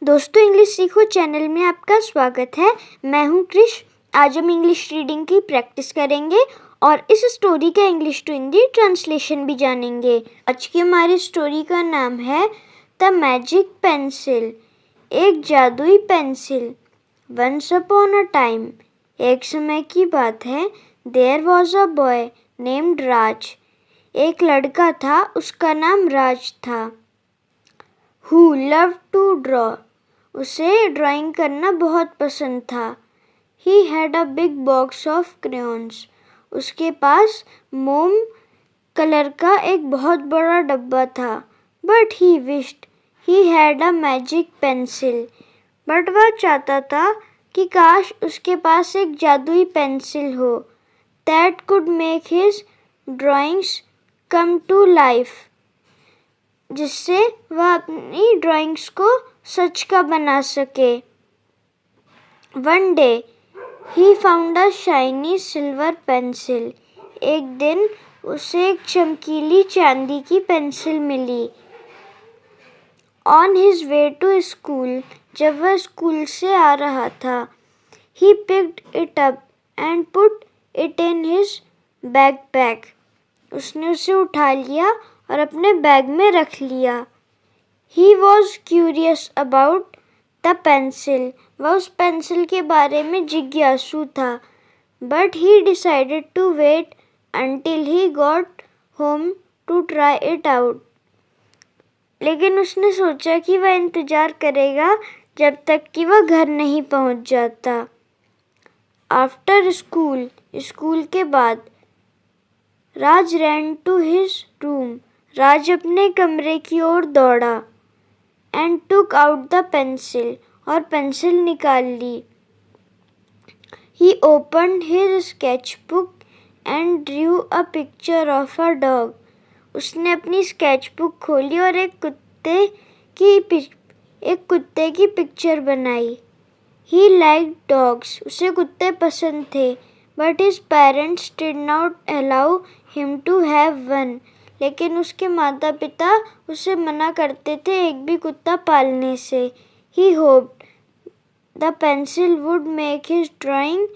दोस्तों, इंग्लिश सीखो चैनल में आपका स्वागत है। मैं हूं क्रिश। आज हम इंग्लिश रीडिंग की प्रैक्टिस करेंगे और इस स्टोरी का इंग्लिश टू हिंदी ट्रांसलेशन भी जानेंगे। आज की हमारी स्टोरी का नाम है द मैजिक पेंसिल, एक जादुई pencil. Once upon a time, एक समय की बात है, there was a boy named Raj. एक लड़का था, उसका नाम राज था। Who loved to draw, उसे ड्राइंग करना बहुत पसंद था। He had a big box of crayons, उसके पास मोम कलर का एक बहुत बड़ा डब्बा था। But he wished he had a magic pencil, but वह चाहता था कि काश उसके पास एक जादुई पेंसिल हो। That could make his drawings come to life, जिससे वह अपनी ड्राइंग्स को सच का बना सके। One day he found a shiny silver pencil, एक दिन उसे एक चमकीली चांदी की पेंसिल मिली। On his way to school, जब वह स्कूल से आ रहा था, he picked it up and put it in his backpack, उसने उसे उठा लिया और अपने बैग में रख लिया। He was curious about the pencil, वह उस पेंसिल के बारे में जिज्ञासु था। But he decided to wait until he got home to try it out, लेकिन उसने सोचा कि वह इंतजार करेगा जब तक कि वह घर नहीं पहुंच जाता। After school, स्कूल के बाद, राज ran to his room, राज अपने कमरे की ओर दौड़ा। And took out the pencil, और पेंसिल निकाल ली। He opened his sketchbook and drew a picture of a dog, उसने अपनी स्केचबुक खोली और एक कुत्ते की पिक्चर बनाई। He liked dogs, उसे कुत्ते पसंद थे। But his parents did not allow him to have one, लेकिन उसके माता पिता उसे मना करते थे एक भी कुत्ता पालने से। He hoped the pencil would make his drawing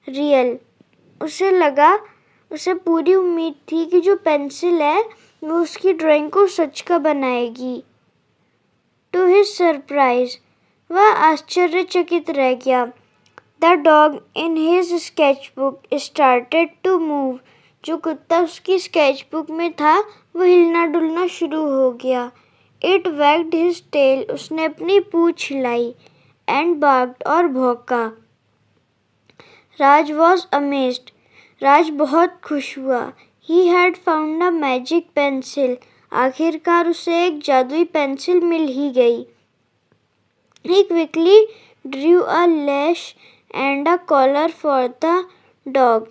real, उसे पूरी उम्मीद थी कि जो पेंसिल है वो उसकी ड्राइंग को सच का बनाएगी। To his surprise, वह आश्चर्यचकित रह गया। The dog in his sketchbook started to move, जो कुत्ता उसकी स्केचबुक में था वो हिलना डुलना शुरू हो गया। It wagged his tail, उसने अपनी पूंछ हिलाई। And barked, और भौंका। राज was amazed, राज बहुत खुश हुआ। He had found a magic pencil, आखिरकार उसे एक जादुई पेंसिल मिल ही गई। He quickly drew a lash and a collar for the dog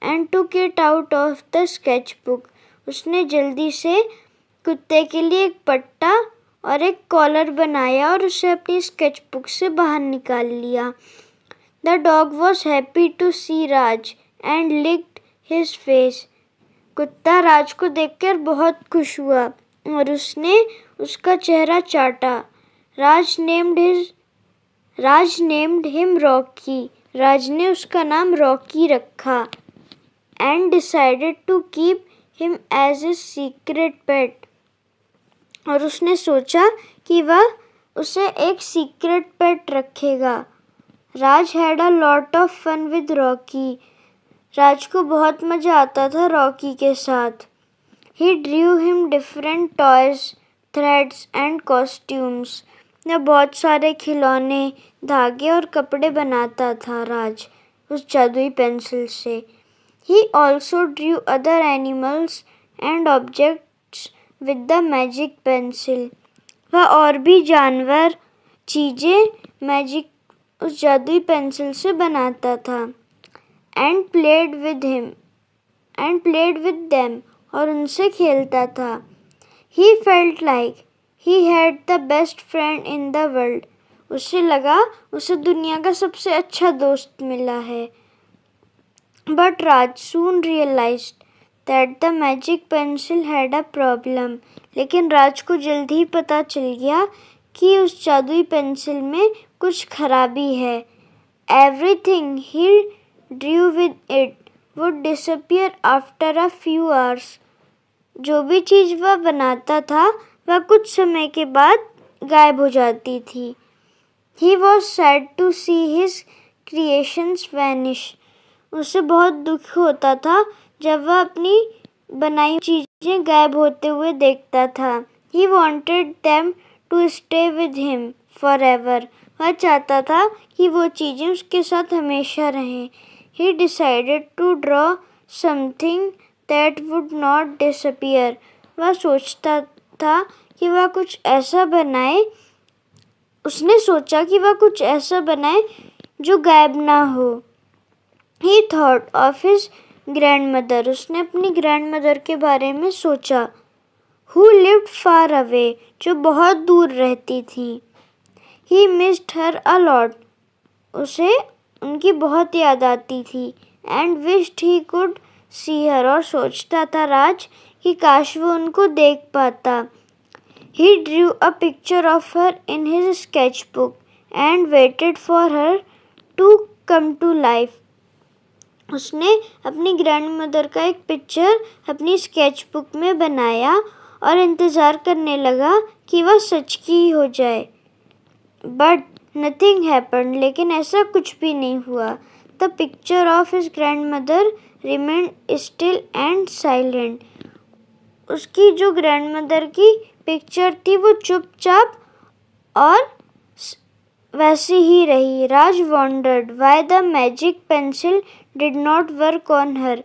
and took it out of the sketchbook, उसने जल्दी से कुत्ते के लिए एक पट्टा और एक कॉलर बनाया और उसे अपनी स्केचबुक से बाहर निकाल लिया। The dog was happy to see Raj and licked his face, कुत्ता राज को देखकर बहुत खुश हुआ और उसने उसका चेहरा चाटा। राज named him Rocky, राज ने उसका नाम रॉकी रखा। And decided to keep him as his secret pet, और उसने सोचा कि वह उसे एक सीक्रेट पेट रखेगा। राज had a lot of fun with Rocky, राज को बहुत मजा आता था रॉकी के साथ। He drew him different toys, threads and costumes, वह बहुत सारे खिलौने, धागे और कपड़े बनाता था राज उस जादुई पेंसिल से। He also drew other animals and objects with the magic pencil, वह और भी जानवर, चीजें उस जादुई पेंसिल से बनाता था। And played with them, और उनसे खेलता था। He felt like he had the best friend in the world, उसे लगा उसे दुनिया का सबसे अच्छा दोस्त मिला है। But Raj soon realized that the magic pencil had a problem, लेकिन राज को जल्द ही पता चल गया कि उस जादुई पेंसिल में कुछ खराबी है। Everything he drew with it would disappear after a few hours. जो भी चीज़ वह बनाता था वह कुछ समय के बाद गायब हो जाती थी। He was sad to see his creations vanish. उसे बहुत दुख होता था जब वह अपनी बनाई चीज़ें गायब होते हुए देखता था। He wanted them to stay with him forever. वह चाहता था कि वो चीज़ें उसके साथ हमेशा रहें। He decided to draw something that would not disappear. वह सोचता था कि वह कुछ ऐसा बनाए उसने सोचा कि वह कुछ ऐसा बनाए जो गायब ना हो। He thought of his grandmother. उसने अपनी ग्रैंडमदर के बारे में सोचा। Who lived far away. जो बहुत दूर रहती थी। He missed her a lot. उसे उनकी बहुत याद आती थी। And wished he could see her. और सोचता था राज कि काश वो उनको देख पाता। He drew a picture of her in his sketchbook and waited for her to come to life. उसने अपनी ग्रैंडमदर का एक पिक्चर अपनी स्केचबुक में बनाया और इंतज़ार करने लगा कि वह सच की हो जाए। But nothing happened. लेकिन ऐसा कुछ भी नहीं हुआ। The picture of his grandmother remained still and silent. उसकी जो ग्रैंडमदर की पिक्चर थी वो चुपचाप और वैसी ही रही। राज wondered why the magic pencil did not work on her.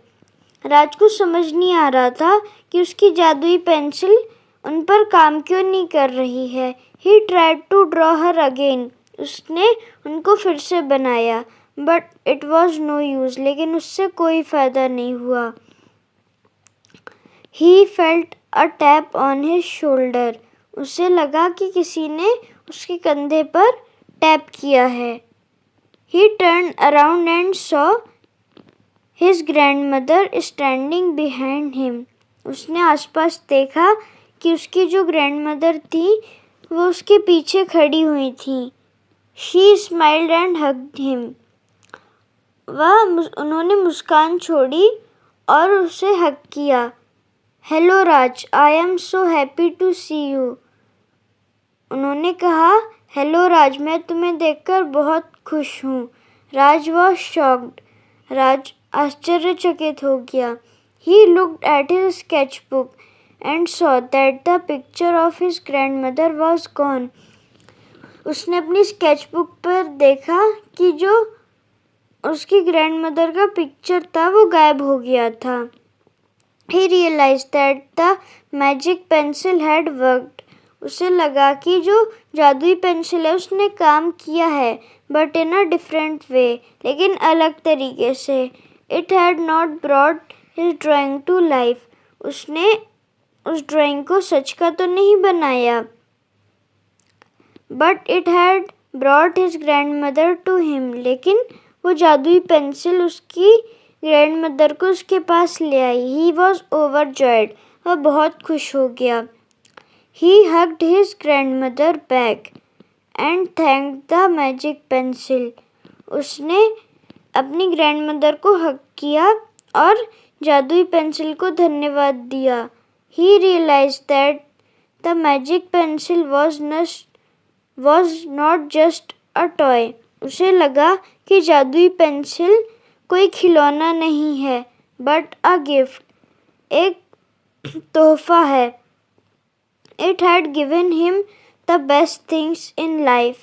राज को समझ नहीं आ रहा था कि उसकी जादुई पेंसिल उन पर काम क्यों नहीं कर रही है। He tried to draw her again. उसने उनको फिर से बनाया। But it was no use. लेकिन उससे कोई फ़ायदा नहीं हुआ। He felt a tap on his shoulder. उसे लगा कि किसी ने उसके कंधे पर टैप किया है। He turned around and saw his grandmother standing behind him. उसने आसपास देखा कि उसकी जो ग्रैंडमदर थी वो उसके पीछे खड़ी हुई थी। She smiled and hugged him. उन्होंने मुस्कान छोड़ी और उसे हग किया। Hello Raj, I am so happy to see you. उन्होंने कहा, हेलो राज, मैं तुम्हें देखकर बहुत खुश हूँ। राज was shocked. राज आश्चर्यचकित हो गया। He looked at his sketchbook and saw that the picture of his grandmother was gone. उसने अपनी स्केचबुक पर देखा कि जो उसकी ग्रैंडमदर का पिक्चर था वो गायब हो गया था। He realized that the magic pencil had worked. उसे लगा कि जो जादुई पेंसिल है उसने काम किया है, but in a different way, लेकिन अलग तरीके से। It had not brought his drawing to life. उसने उस ड्राइंग को सच का तो नहीं बनाया, but it had brought his grandmother to him. लेकिन वो जादुई पेंसिल उसकी ग्रैंडमदर को उसके पास ले आई. He was overjoyed. वह बहुत खुश हो गया. He hugged his grandmother back and thanked the magic pencil. उसने अपनी ग्रैंडमदर को हग किया और जादुई पेंसिल को धन्यवाद दिया. He realized that the magic pencil was not just a toy. उसे लगा कि जादुई पेंसिल कोई खिलौना नहीं है, but a gift, एक तोहफा है. It had given him the best things in life.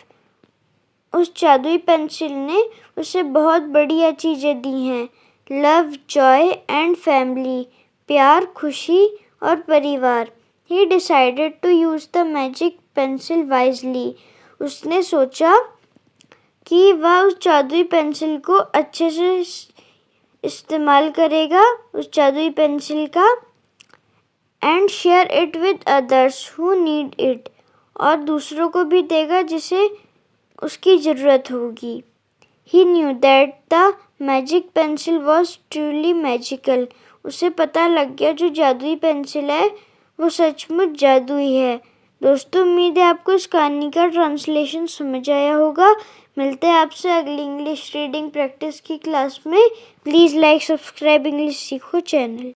उस जादुई पेंसिल ने उसे बहुत बढ़िया चीज़ें दी हैं. लव, जॉय एंड फैमिली, प्यार, खुशी और परिवार. He decided to use the magic pencil wisely. उसने सोचा कि वह उस जादुई पेंसिल को अच्छे से इस्तेमाल करेगा, उस जादुई पेंसिल का, and share it with others who need it. और दूसरों को भी देगा जिसे उसकी ज़रूरत होगी. He knew that the magic pencil was truly magical. उसे पता लग गया जो जादुई पेंसिल है वो सचमुच जादुई है. दोस्तों उम्मीद है आपको इस कहानी का ट्रांसलेशन समझ आया होगा। मिलते हैं आपसे अगली इंग्लिश रीडिंग प्रैक्टिस की क्लास में। प्लीज़ लाइक सब्सक्राइब इंग्लिश सीखो चैनल।